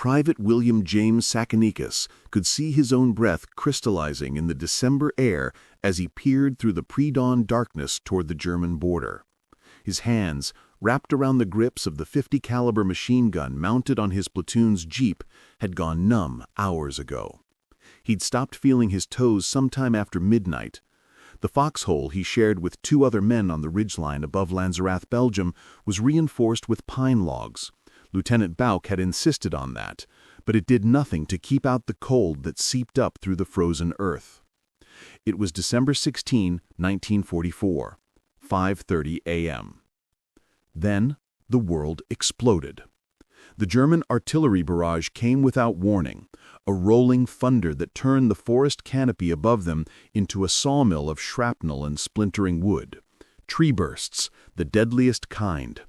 Private William James Sakanicus could see his own breath crystallizing in the December air as he peered through the pre-dawn darkness toward the German border. His hands, wrapped around the grips of the .50 caliber machine gun mounted on his platoon's jeep, had gone numb hours ago. He'd stopped feeling his toes sometime after midnight. The foxhole he shared with 2 other men on the ridgeline above Lanzerath, Belgium, was reinforced with pine logs. Lieutenant Bauck had insisted on that, but it did nothing to keep out the cold that seeped up through the frozen earth. It was December 16, 1944, 5:30 a.m. Then the world exploded. The German artillery barrage came without warning, a rolling thunder that turned the forest canopy above them into a sawmill of shrapnel and splintering wood. Tree bursts, the deadliest kind.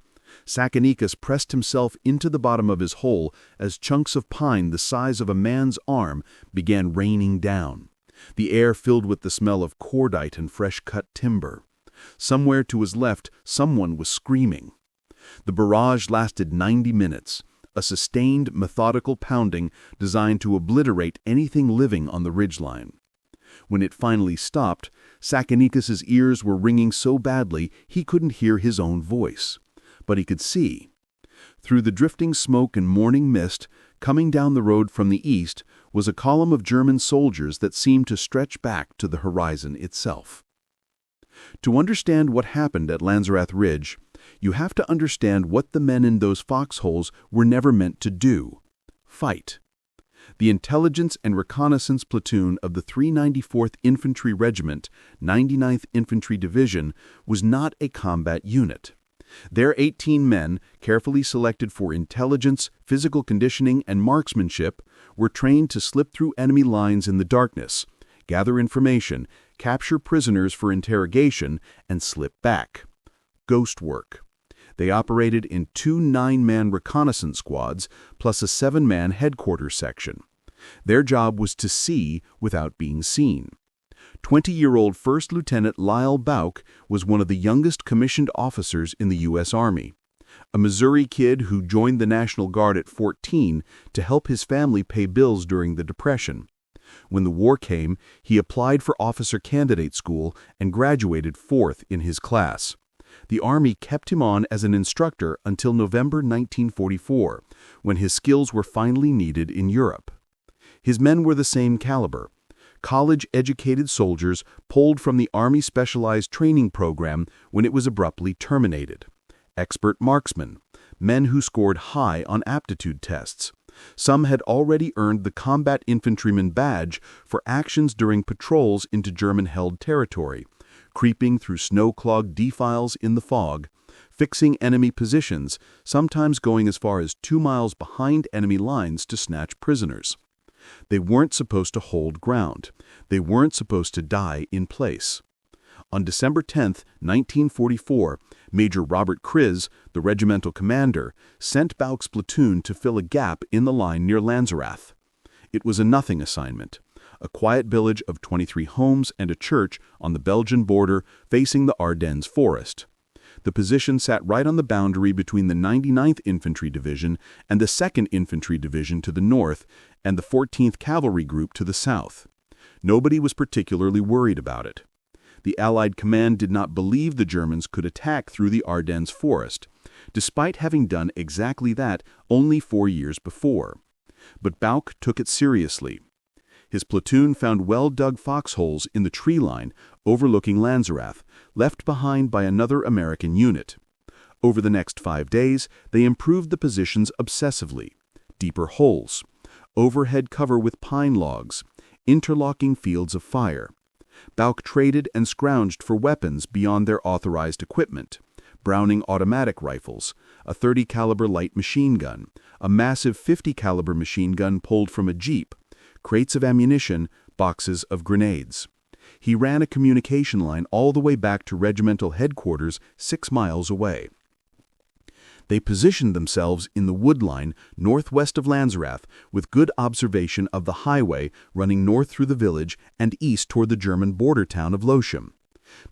Sakanicus pressed himself into the bottom of his hole as chunks of pine the size of a man's arm began raining down. The air filled with the smell of cordite and fresh-cut timber. Somewhere to his left, someone was screaming. The barrage lasted 90 minutes, a sustained, methodical pounding designed to obliterate anything living on the ridgeline. When it finally stopped, Sakanicus's ears were ringing so badly he couldn't hear his own voice. But he could see. Through the drifting smoke and morning mist, coming down the road from the east, was a column of German soldiers that seemed to stretch back to the horizon itself. To understand what happened at Lanzerath Ridge, you have to understand what the men in those foxholes were never meant to do: fight. The Intelligence and Reconnaissance Platoon of the 394th Infantry Regiment, 99th Infantry Division, was not a combat unit. Their 18 men, carefully selected for intelligence, physical conditioning, and marksmanship, were trained to slip through enemy lines in the darkness, gather information, capture prisoners for interrogation, and slip back. Ghost work. They operated in 2 9-man reconnaissance squads, plus a 7-man headquarters section. Their job was to see without being seen. 20-year-old First Lieutenant Lyle Bauck was one of the youngest commissioned officers in the U.S. Army. A Missouri kid who joined the National Guard at 14 to help his family pay bills during the Depression. When the war came, he applied for officer candidate school and graduated 4th in his class. The Army kept him on as an instructor until November 1944, when his skills were finally needed in Europe. His men were the same caliber. College-educated soldiers pulled from the Army Specialized Training Program when it was abruptly terminated. Expert marksmen, men who scored high on aptitude tests. Some had already earned the Combat Infantryman badge for actions during patrols into German-held territory, creeping through snow-clogged defiles in the fog, fixing enemy positions, sometimes going as far as 2 miles behind enemy lines to snatch prisoners. They weren't supposed to hold ground. They weren't supposed to die in place. On December 10, 1944, Major Robert Kriz, the regimental commander, sent Bauck's platoon to fill a gap in the line near Lanzerath. It was a nothing assignment, a quiet village of 23 homes and a church on the Belgian border facing the Ardennes forest. The position sat right on the boundary between the 99th Infantry Division and the 2nd Infantry Division to the north and the 14th Cavalry Group to the south. Nobody was particularly worried about it. The Allied command did not believe the Germans could attack through the Ardennes forest, despite having done exactly that only 4 years before. But Bauck took it seriously. His platoon found well-dug foxholes in the tree line overlooking Lanzerath, left behind by another American unit. Over the next 5 days, they improved the positions obsessively. Deeper holes, overhead cover with pine logs, interlocking fields of fire. Bauck traded and scrounged for weapons beyond their authorized equipment: Browning automatic rifles, a .30 caliber light machine gun, a massive .50 caliber machine gun pulled from a jeep, crates of ammunition, boxes of grenades. He ran a communication line all the way back to regimental headquarters 6 miles away. They positioned themselves in the wood line northwest of Lanzerath with good observation of the highway running north through the village and east toward the German border town of Loschem.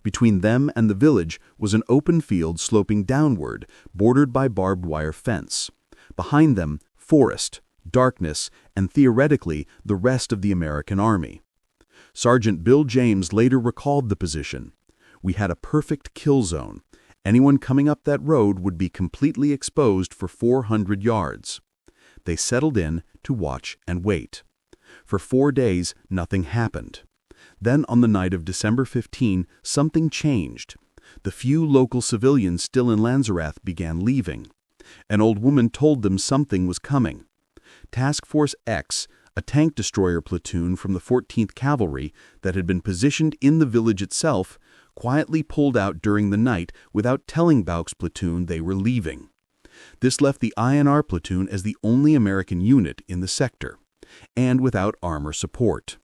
Between them and the village was an open field sloping downward, bordered by barbed wire fence. Behind them, forest, darkness, and theoretically the rest of the American army. Sergeant Bill James later recalled the position. "We had a perfect kill zone. Anyone coming up that road would be completely exposed for 400 yards. They settled in to watch and wait. For 4 days, nothing happened. Then on the night of December 15, something changed. The few local civilians still in Lanzerath began leaving. An old woman told them something was coming. Task Force X, a tank destroyer platoon from the 14th Cavalry that had been positioned in the village itself, quietly pulled out during the night without telling Bouck's platoon they were leaving. This left the INR platoon as the only American unit in the sector, and without armor support.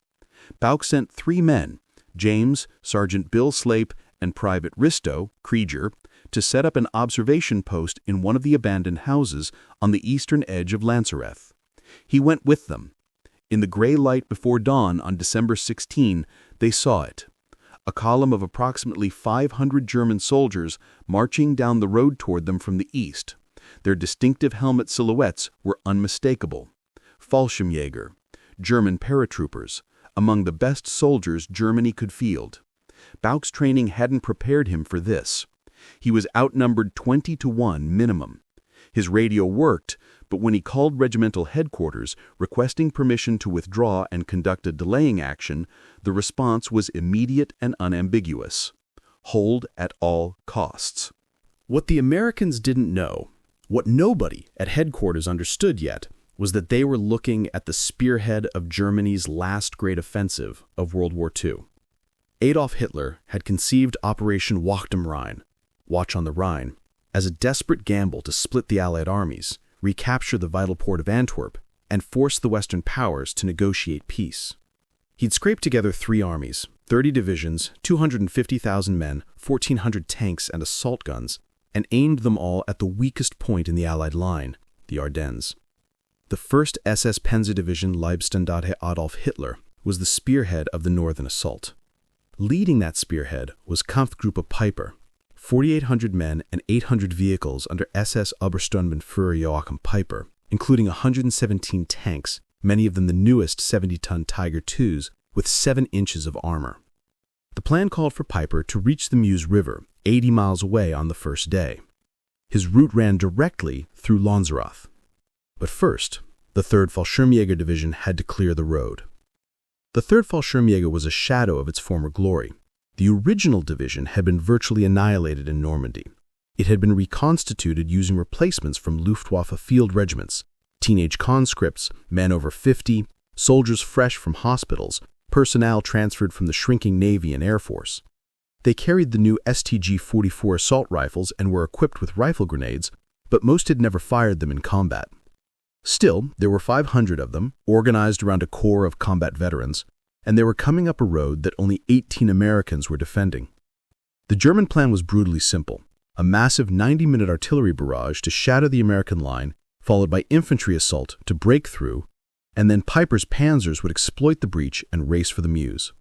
Bouck sent 3 men, James, Sergeant Bill Slape, and Private Risto, Krieger, to set up an observation post in one of the abandoned houses on the eastern edge of Lanzerath. He went with them. In the gray light before dawn on December 16, they saw it. A column of approximately 500 German soldiers marching down the road toward them from the east. Their distinctive helmet silhouettes were unmistakable. Fallschirmjäger, German paratroopers, among the best soldiers Germany could field. Bouck's training hadn't prepared him for this. He was outnumbered 20-1 minimum. His radio worked, but when he called regimental headquarters requesting permission to withdraw and conduct a delaying action, the response was immediate and unambiguous. Hold at all costs. What the Americans didn't know, what nobody at headquarters understood yet, was that they were looking at the spearhead of Germany's last great offensive of World War II. Adolf Hitler had conceived Operation Wacht am Rhein, Watch on the Rhine, as a desperate gamble to split the Allied armies, recapture the vital port of Antwerp, and force the Western powers to negotiate peace. He'd scraped together 3 armies, 30 divisions, 250,000 men, 1,400 tanks and assault guns, and aimed them all at the weakest point in the Allied line, the Ardennes. The 1st SS Panzer Division Leibstandarte Adolf Hitler was the spearhead of the northern assault. Leading that spearhead was Kampfgruppe Peiper, 4,800 men and 800 vehicles under SS Obersturmbannführer Joachim Peiper, including 117 tanks, many of them the newest 70-ton Tiger IIs with 7 inches of armor. The plan called for Peiper to reach the Meuse River, 80 miles away on the first day. His route ran directly through Lanzerath. But first, the 3rd Fallschirmjäger Division had to clear the road. The 3rd Fallschirmjäger was a shadow of its former glory. The original division had been virtually annihilated in Normandy. It had been reconstituted using replacements from Luftwaffe field regiments, teenage conscripts, men over 50, soldiers fresh from hospitals, personnel transferred from the shrinking Navy and Air Force. They carried the new STG-44 assault rifles and were equipped with rifle grenades, but most had never fired them in combat. Still, there were 500 of them, organized around a corps of combat veterans, and they were coming up a road that only 18 Americans were defending. The German plan was brutally simple: a massive 90-minute artillery barrage to shatter the American line, followed by infantry assault to break through, and then Peiper's panzers would exploit the breach and race for the Meuse.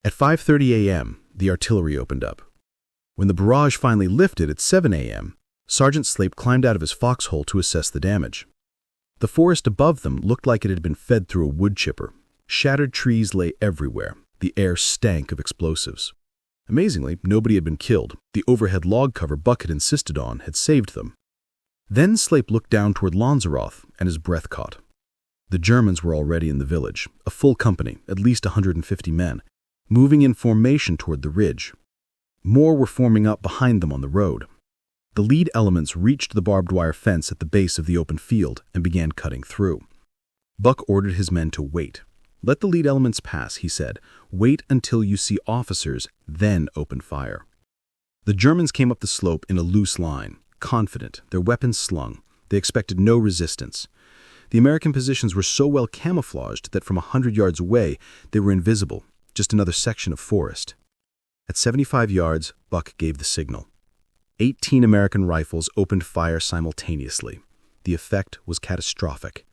At 5:30 a.m., the artillery opened up. When the barrage finally lifted at 7 a.m., Sergeant Slape climbed out of his foxhole to assess the damage. The forest above them looked like it had been fed through a wood chipper. Shattered trees lay everywhere. The air stank of explosives. Amazingly, nobody had been killed. The overhead log cover Buck had insisted on had saved them. Then Slape looked down toward Lanzerath, and his breath caught. The Germans were already in the village, a full company, at least 150 men, moving in formation toward the ridge. More were forming up behind them on the road. The lead elements reached the barbed wire fence at the base of the open field and began cutting through. Buck ordered his men to wait. "Let the lead elements pass," he said. "Wait until you see officers, then open fire." The Germans came up the slope in a loose line, confident, their weapons slung. They expected no resistance. The American positions were so well camouflaged that from 100 yards away they were invisible, just another section of forest. At 75 yards, Buck gave the signal. 18 American rifles opened fire simultaneously. The effect was catastrophic.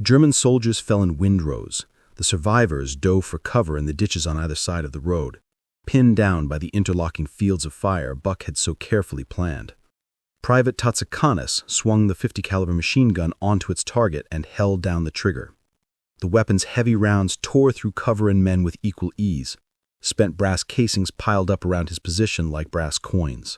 German soldiers fell in windrows. The survivors dove for cover in the ditches on either side of the road, pinned down by the interlocking fields of fire Buck had so carefully planned. Private Tatsikanis swung the 50-caliber machine gun onto its target and held down the trigger. The weapon's heavy rounds tore through cover and men with equal ease. Spent brass casings piled up around his position like brass coins.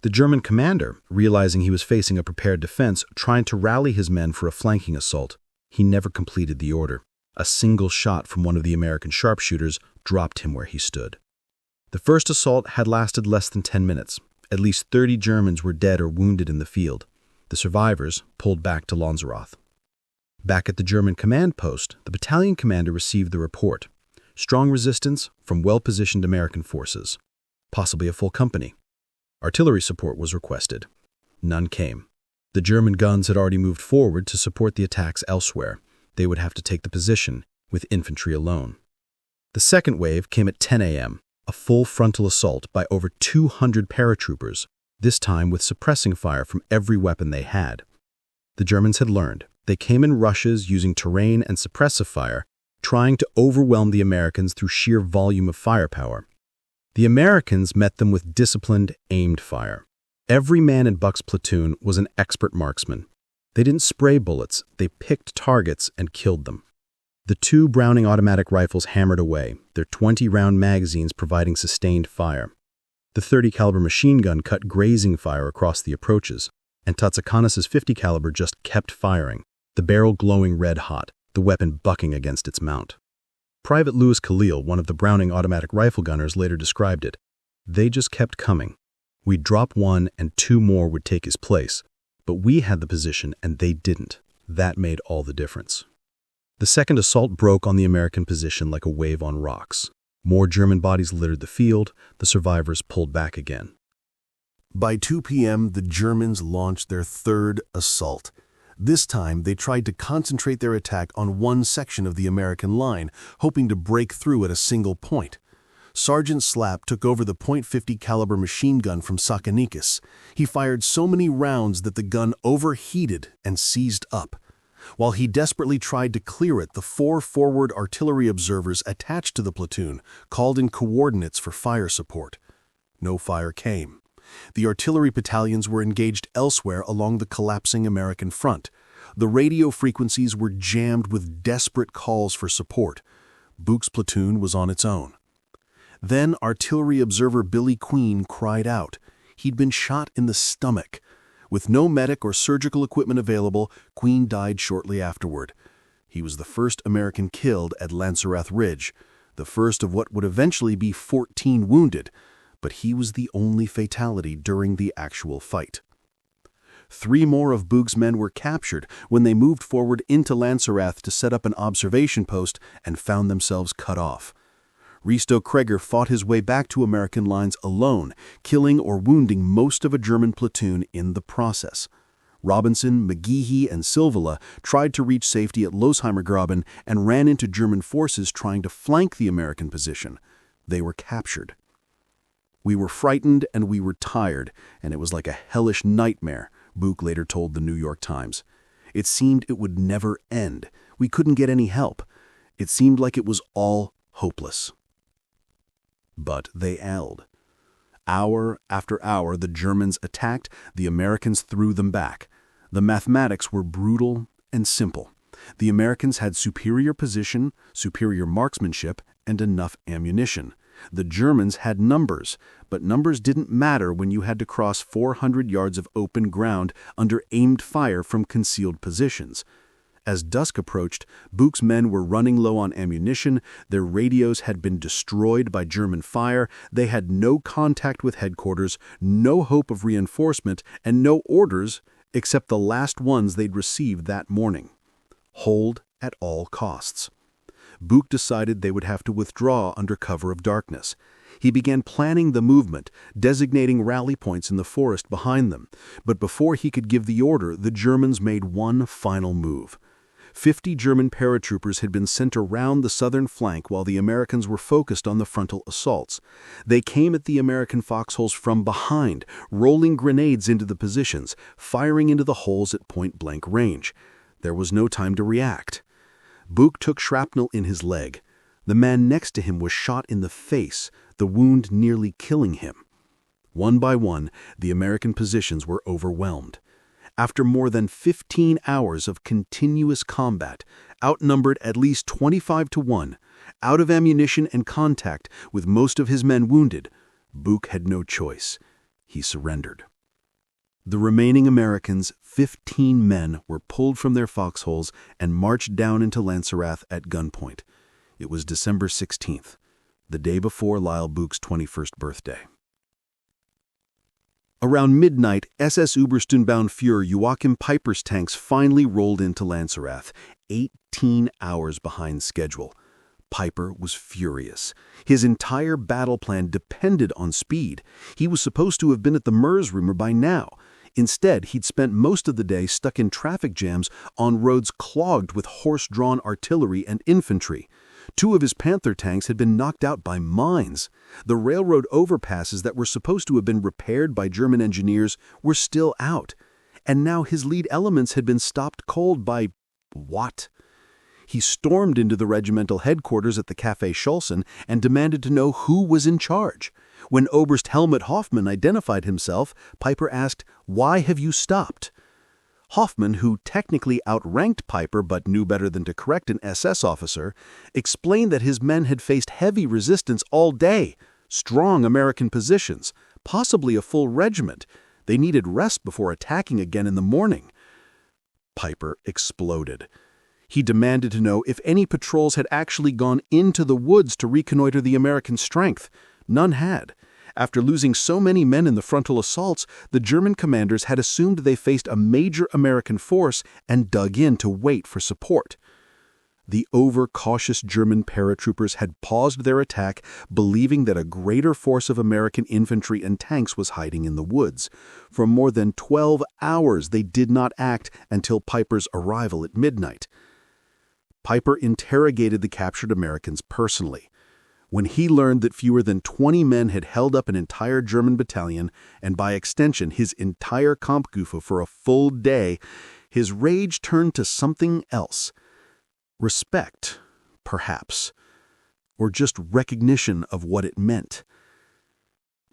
The German commander, realizing he was facing a prepared defense, tried to rally his men for a flanking assault. He never completed the order. A single shot from one of the American sharpshooters dropped him where he stood. The first assault had lasted less than 10 minutes. At least 30 Germans were dead or wounded in the field. The survivors pulled back to Lanzarote. Back at the German command post, the battalion commander received the report. Strong resistance from well-positioned American forces. Possibly a full company. Artillery support was requested. None came. The German guns had already moved forward to support the attacks elsewhere. They would have to take the position with infantry alone. The second wave came at 10 a.m., a full frontal assault by over 200 paratroopers, this time with suppressing fire from every weapon they had. The Germans had learned. They came in rushes using terrain and suppressive fire, trying to overwhelm the Americans through sheer volume of firepower. The Americans met them with disciplined, aimed fire. Every man in Buck's platoon was an expert marksman. They didn't spray bullets, they picked targets and killed them. The 2 Browning automatic rifles hammered away, their 20-round magazines providing sustained fire. The 30-caliber machine gun cut grazing fire across the approaches, and Tatsikanis' 50-caliber just kept firing, the barrel glowing red-hot, the weapon bucking against its mount. Private Louis Khalil, one of the Browning automatic rifle gunners, later described it. They just kept coming. We'd drop one and 2 more would take his place, but we had the position and they didn't. That made all the difference. The second assault broke on the American position like a wave on rocks. More German bodies littered the field. The survivors pulled back again. By 2 p.m., the Germans launched their third assault. This time, they tried to concentrate their attack on one section of the American line, hoping to break through at a single point. Sergeant Slapp took over the .50 caliber machine gun from Sakanikis. He fired so many rounds that the gun overheated and seized up. While he desperately tried to clear it, the 4 forward artillery observers attached to the platoon called in coordinates for fire support. No fire came. The artillery battalions were engaged elsewhere along the collapsing American front. The radio frequencies were jammed with desperate calls for support. Buch's platoon was on its own. Then artillery observer Billy Queen cried out. He'd been shot in the stomach. With no medic or surgical equipment available, Queen died shortly afterward. He was the first American killed at Lanzarote Ridge, the first of what would eventually be 14 wounded, but he was the only fatality during the actual fight. 3 more of Buch's men were captured when they moved forward into Lanzarote to set up an observation post and found themselves cut off. Risto Kreger fought his way back to American lines alone, killing or wounding most of a German platoon in the process. Robinson, McGeehee, and Silvela tried to reach safety at Losheimergraben and ran into German forces trying to flank the American position. They were captured. We were frightened and we were tired, and it was like a hellish nightmare, Buch later told the New York Times. It seemed it would never end. We couldn't get any help. It seemed like it was all hopeless. But they held. Hour after hour, the Germans attacked, the Americans threw them back. The mathematics were brutal and simple. The Americans had superior position, superior marksmanship, and enough ammunition. The Germans had numbers, but numbers didn't matter when you had to cross 400 yards of open ground under aimed fire from concealed positions. As dusk approached, Buch's men were running low on ammunition, their radios had been destroyed by German fire, they had no contact with headquarters, no hope of reinforcement, and no orders except the last ones they'd received that morning. Hold at all costs. Buch decided they would have to withdraw under cover of darkness. He began planning the movement, designating rally points in the forest behind them. But before he could give the order, the Germans made one final move. 50 German paratroopers had been sent around the southern flank while the Americans were focused on the frontal assaults. They came at the American foxholes from behind, rolling grenades into the positions, firing into the holes at point-blank range. There was no time to react. Buch took shrapnel in his leg. The man next to him was shot in the face, the wound nearly killing him. One by one, the American positions were overwhelmed. After more than 15 hours of continuous combat, outnumbered at least 25-1, out of ammunition and contact with most of his men wounded, Buch had no choice. He surrendered. The remaining Americans, 15 men, were pulled from their foxholes and marched down into Lanzerath at gunpoint. It was December 16th, the day before Lyle Buch's 21st birthday. Around midnight, SS Obersturmbannführer Joachim Peiper's tanks finally rolled into Lanzerath, 18 hours behind schedule. Peiper was furious. His entire battle plan depended on speed. He was supposed to have been at the Mersrümer by now. Instead, he'd spent most of the day stuck in traffic jams on roads clogged with horse-drawn artillery and infantry. 2 of his Panther tanks had been knocked out by mines. The railroad overpasses that were supposed to have been repaired by German engineers were still out. And now his lead elements had been stopped cold by what? He stormed into the regimental headquarters at the Café Scholzen and demanded to know who was in charge. When Oberst Helmut Hoffmann identified himself, Peiper asked, "Why have you stopped?" Hoffmann, who technically outranked Peiper but knew better than to correct an SS officer, explained that his men had faced heavy resistance all day, strong American positions, possibly a full regiment. They needed rest before attacking again in the morning. Peiper exploded. He demanded to know if any patrols had actually gone into the woods to reconnoiter the American strength. None had. After losing so many men in the frontal assaults, the German commanders had assumed they faced a major American force and dug in to wait for support. The overcautious German paratroopers had paused their attack, believing that a greater force of American infantry and tanks was hiding in the woods. For more than 12 hours, they did not act until Peiper's arrival at midnight. Peiper interrogated the captured Americans personally. When he learned that fewer than 20 men had held up an entire German battalion, and by extension his entire Kampfgruppe for a full day, his rage turned to something else. Respect, perhaps, or just recognition of what it meant.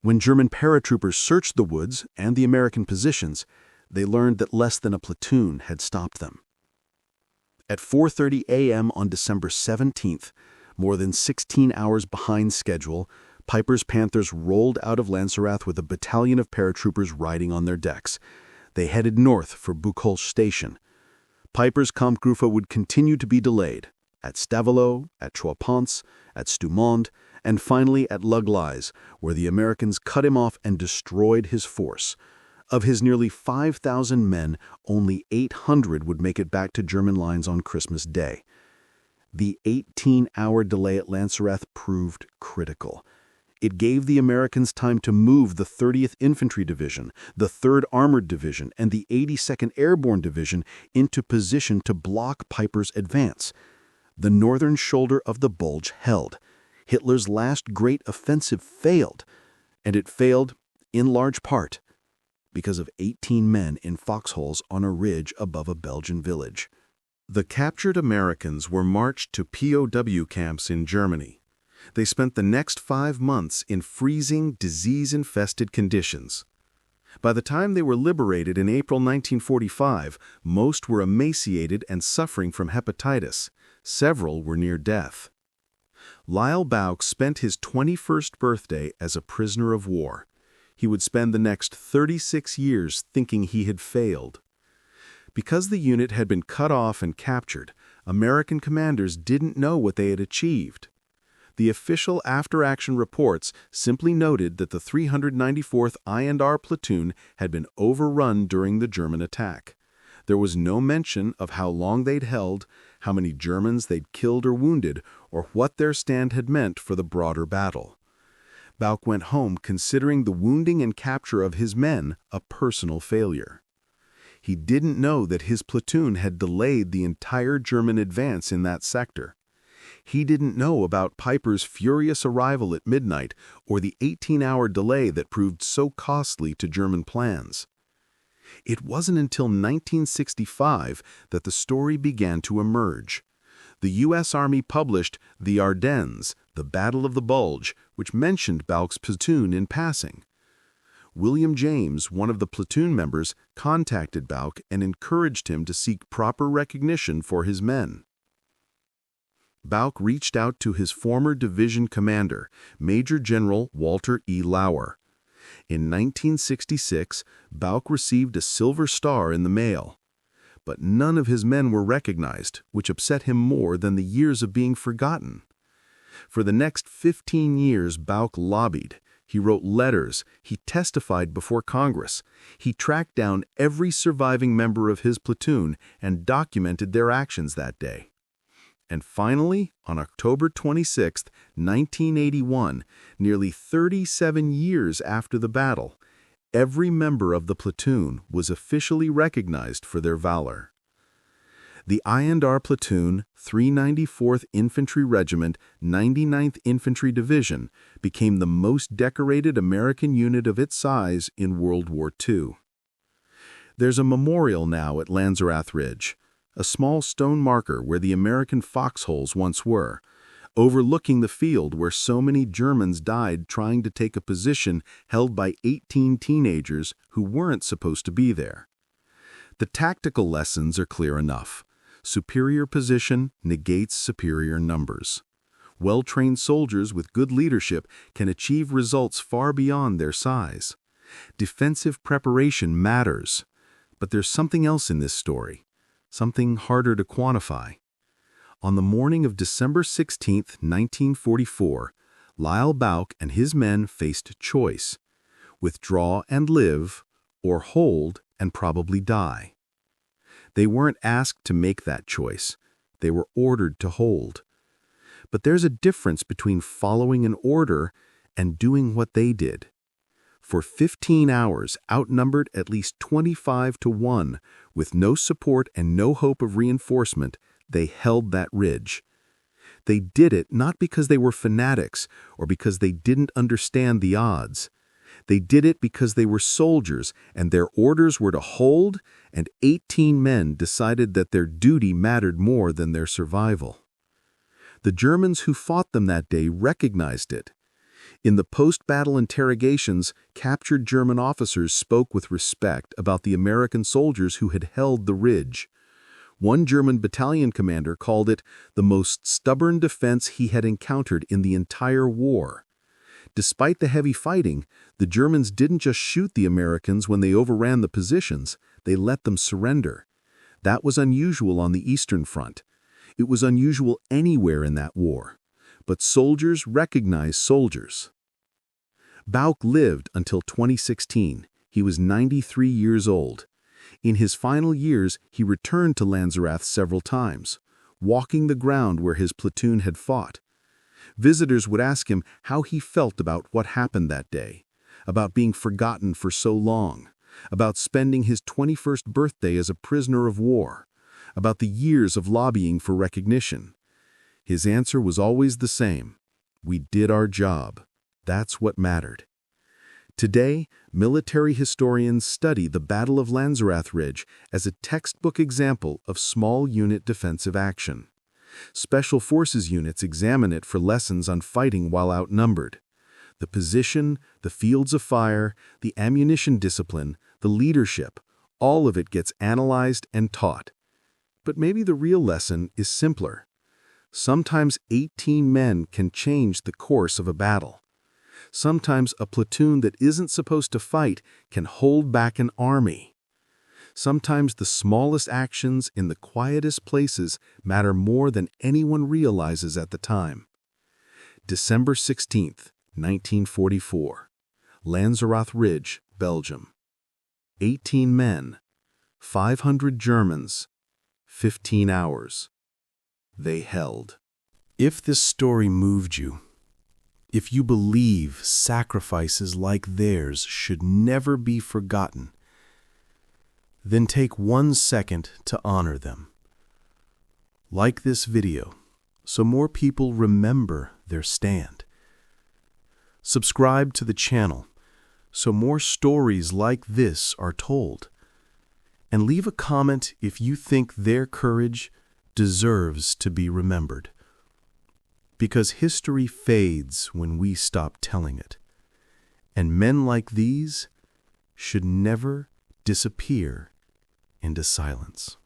When German paratroopers searched the woods and the American positions, they learned that less than a platoon had stopped them. At 4:30 a.m. on December 17th, more than 16 hours behind schedule, Peiper's Panthers rolled out of Lanzerath with a battalion of paratroopers riding on their decks. They headed north for Buchholz Station. Peiper's Kampfgruppe would continue to be delayed at Stavelot, at Trois-Ponts, at Stoumont, and finally at Lugleis, where the Americans cut him off and destroyed his force. Of his nearly 5,000 men, only 800 would make it back to German lines on Christmas Day. The 18-hour delay at Lanzerath proved critical. It gave the Americans time to move the 30th Infantry Division, the 3rd Armored Division, and the 82nd Airborne Division into position to block Peiper's advance. The northern shoulder of the Bulge held. Hitler's last great offensive failed, and it failed in large part because of 18 men in foxholes on a ridge above a Belgian village. The captured Americans were marched to POW camps in Germany. They spent the next 5 months in freezing, disease-infested conditions. By the time they were liberated in April 1945, most were emaciated and suffering from hepatitis. Several were near death. Lyle Buch spent his 21st birthday as a prisoner of war. He would spend the next 36 years thinking he had failed. Because the unit had been cut off and captured, American commanders didn't know what they had achieved. The official after-action reports simply noted that the 394th I&R platoon had been overrun during the German attack. There was no mention of how long they'd held, how many Germans they'd killed or wounded, or what their stand had meant for the broader battle. Buch went home considering the wounding and capture of his men a personal failure. He didn't know that his platoon had delayed the entire German advance in that sector. He didn't know about Peiper's furious arrival at midnight or the 18-hour delay that proved so costly to German plans. It wasn't until 1965 that the story began to emerge. The U.S. Army published The Ardennes, the Battle of the Bulge, which mentioned Buch's platoon in passing. William James, one of the platoon members, contacted Bouck and encouraged him to seek proper recognition for his men. Bouck reached out to his former division commander, Major General Walter E. Lauer. In 1966, Bouck received a Silver Star in the mail. But none of his men were recognized, which upset him more than the years of being forgotten. For the next 15 years, Bouck lobbied. He wrote letters. He testified before Congress. He tracked down every surviving member of his platoon and documented their actions that day. And finally, on October 26, 1981, nearly 37 years after the battle, every member of the platoon was officially recognized for their valor. The I&R Platoon, 394th Infantry Regiment, 99th Infantry Division, became the most decorated American unit of its size in World War II. There's a memorial now at Lanzerath Ridge, a small stone marker where the American foxholes once were, overlooking the field where so many Germans died trying to take a position held by 18 teenagers who weren't supposed to be there. The tactical lessons are clear enough. Superior position negates superior numbers. Well-trained soldiers with good leadership can achieve results far beyond their size. Defensive preparation matters, but there's something else in this story. Something harder to quantify. On the morning of December 16, 1944, Lyle Bouck and his men faced a choice: withdraw and live, or hold and probably die. They weren't asked to make that choice. They were ordered to hold. But there's a difference between following an order and doing what they did. For 15 hours, outnumbered at least 25-1, with no support and no hope of reinforcement, they held that ridge. They did it not because they were fanatics or because they didn't understand the odds. They did it because they were soldiers and their orders were to hold, and 18 men decided that their duty mattered more than their survival. The Germans who fought them that day recognized it. In the post-battle interrogations, captured German officers spoke with respect about the American soldiers who had held the ridge. One German battalion commander called it the most stubborn defense he had encountered in the entire war. Despite the heavy fighting, the Germans didn't just shoot the Americans when they overran the positions, they let them surrender. That was unusual on the Eastern Front. It was unusual anywhere in that war. But soldiers recognize soldiers. Bouck lived until 2016. He was 93 years old. In his final years, he returned to Lanzerath several times, walking the ground where his platoon had fought. Visitors would ask him how he felt about what happened that day, about being forgotten for so long, about spending his 21st birthday as a prisoner of war, about the years of lobbying for recognition. His answer was always the same: we did our job. That's what mattered. Today, military historians study the Battle of Lanzerath Ridge as a textbook example of small unit defensive action. Special Forces units examine it for lessons on fighting while outnumbered. The position, the fields of fire, the ammunition discipline, the leadership, all of it gets analyzed and taught. But maybe the real lesson is simpler. Sometimes 18 men can change the course of a battle. Sometimes a platoon that isn't supposed to fight can hold back an army. Sometimes the smallest actions in the quietest places matter more than anyone realizes at the time. December 16, 1944. Lanzerath Ridge, Belgium. 18 men, 500 Germans, 15 hours. They held. If this story moved you, if you believe sacrifices like theirs should never be forgotten, then take 1 second to honor them. Like this video so more people remember their stand. Subscribe to the channel so more stories like this are told. And leave a comment if you think their courage deserves to be remembered. Because history fades when we stop telling it. And men like these should never disappear into silence.